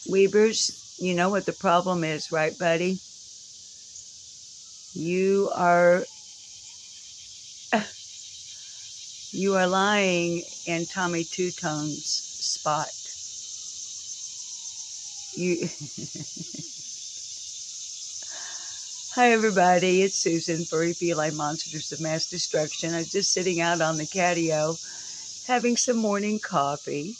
Weavers, you know what the problem is, right, buddy? You are lying in Tommy Two Tone's spot. You. Hi everybody, it's Susan, Furry Feline Monsters of Mass Destruction. I'm just sitting out on the patio having some morning coffee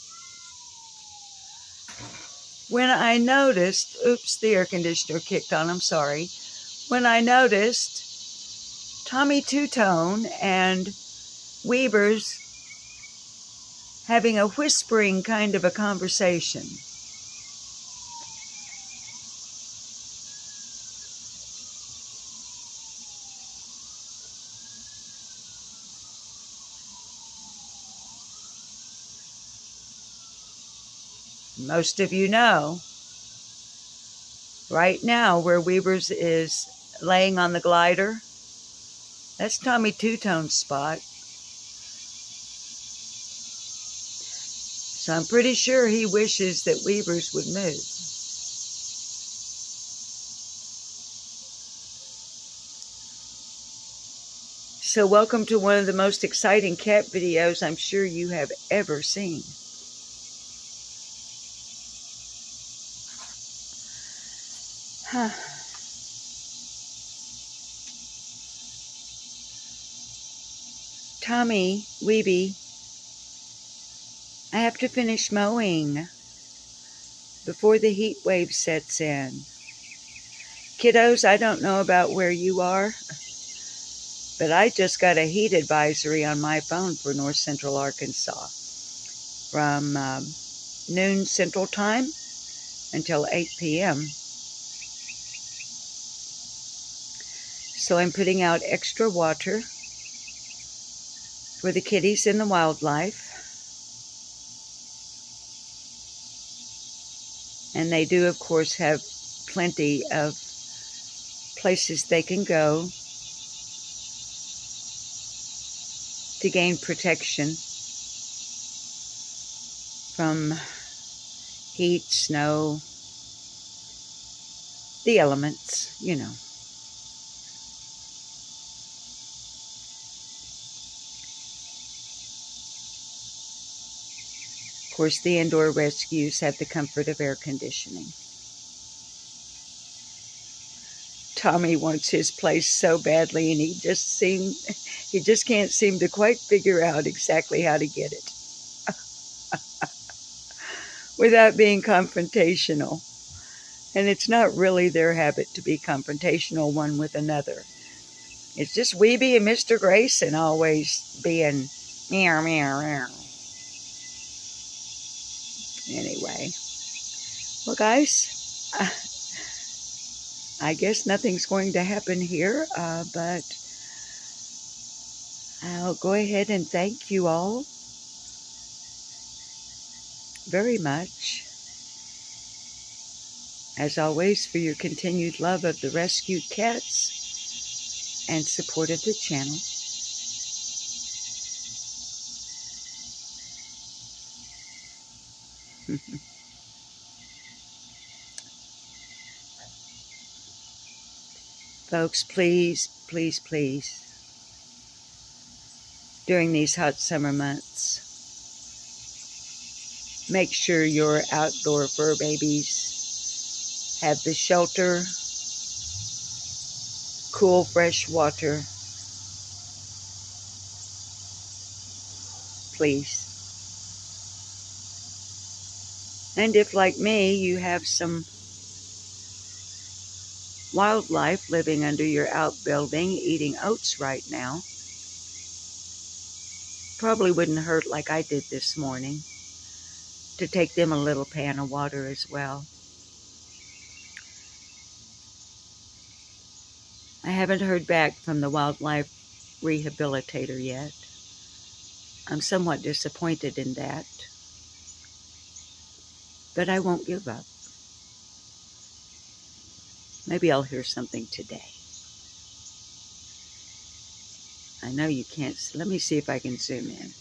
when I noticed, oops, the air conditioner kicked on, I'm sorry. When I noticed Tommy Two Tone and Weavers having a whispering kind of a conversation. Most of you know, right now where Weavers is laying on the glider, that's Tommy Two Tone's spot. So I'm pretty sure he wishes that Weavers would move. So welcome to one of the most exciting cat videos I'm sure you have ever seen. Tommy, Weeby, I have to finish mowing before the heat wave sets in. Kiddos, I don't know about where you are, but I just got a heat advisory on my phone for North Central Arkansas from noon Central Time until 8 p.m. So I'm putting out extra water for the kitties and the wildlife. And they do, of course, have plenty of places they can go to gain protection from heat, snow, the elements, you know. Of course, the indoor rescues have the comfort of air conditioning. Tommy wants his place so badly, and he just can't seem to quite figure out exactly how to get it without being confrontational. And it's not really their habit to be confrontational one with another. It's just Weeby and Mr. Grayson always being meow, meow, meow. Anyway, well, guys, I guess nothing's going to happen here, but I'll go ahead and thank you all very much, as always, for your continued love of the rescued cats and support of the channel. Folks, please, please, please, during these hot summer months, make sure your outdoor fur babies have the shelter, cool, fresh water, please. And if, like me, you have some wildlife living under your outbuilding eating oats right now, probably wouldn't hurt, like I did this morning, to take them a little pan of water as well. I haven't heard back from the wildlife rehabilitator yet. I'm somewhat disappointed in that, but I won't give up. Maybe I'll hear something today. I know you can't. Let me see if I can zoom in.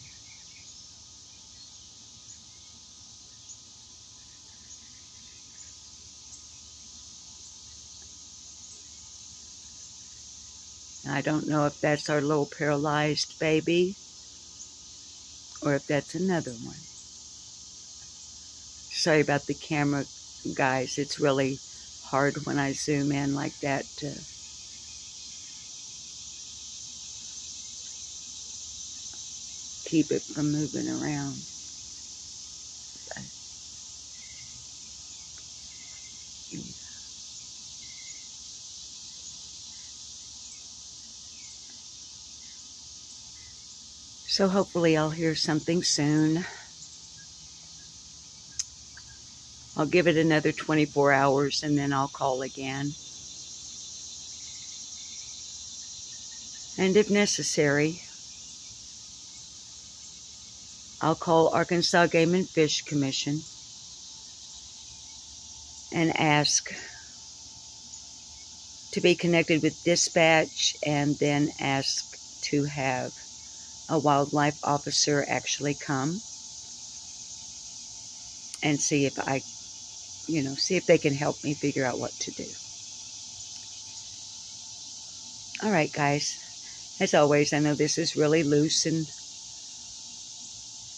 I don't know if that's our little paralyzed baby or if that's another one. Sorry about the camera, guys. It's really hard when I zoom in like that to keep it from moving around. So hopefully I'll hear something soon. I'll give it another 24 hours and then I'll call again. And if necessary, I'll call Arkansas Game and Fish Commission and ask to be connected with dispatch, and then ask to have a wildlife officer actually come and see if see if they can help me figure out what to do. All right, guys. As always, I know this is really loose and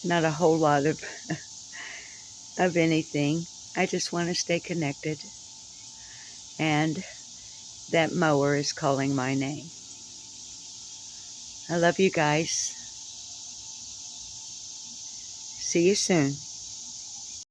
not a whole lot of anything. I just want to stay connected. And that mower is calling my name. I love you guys. See you soon.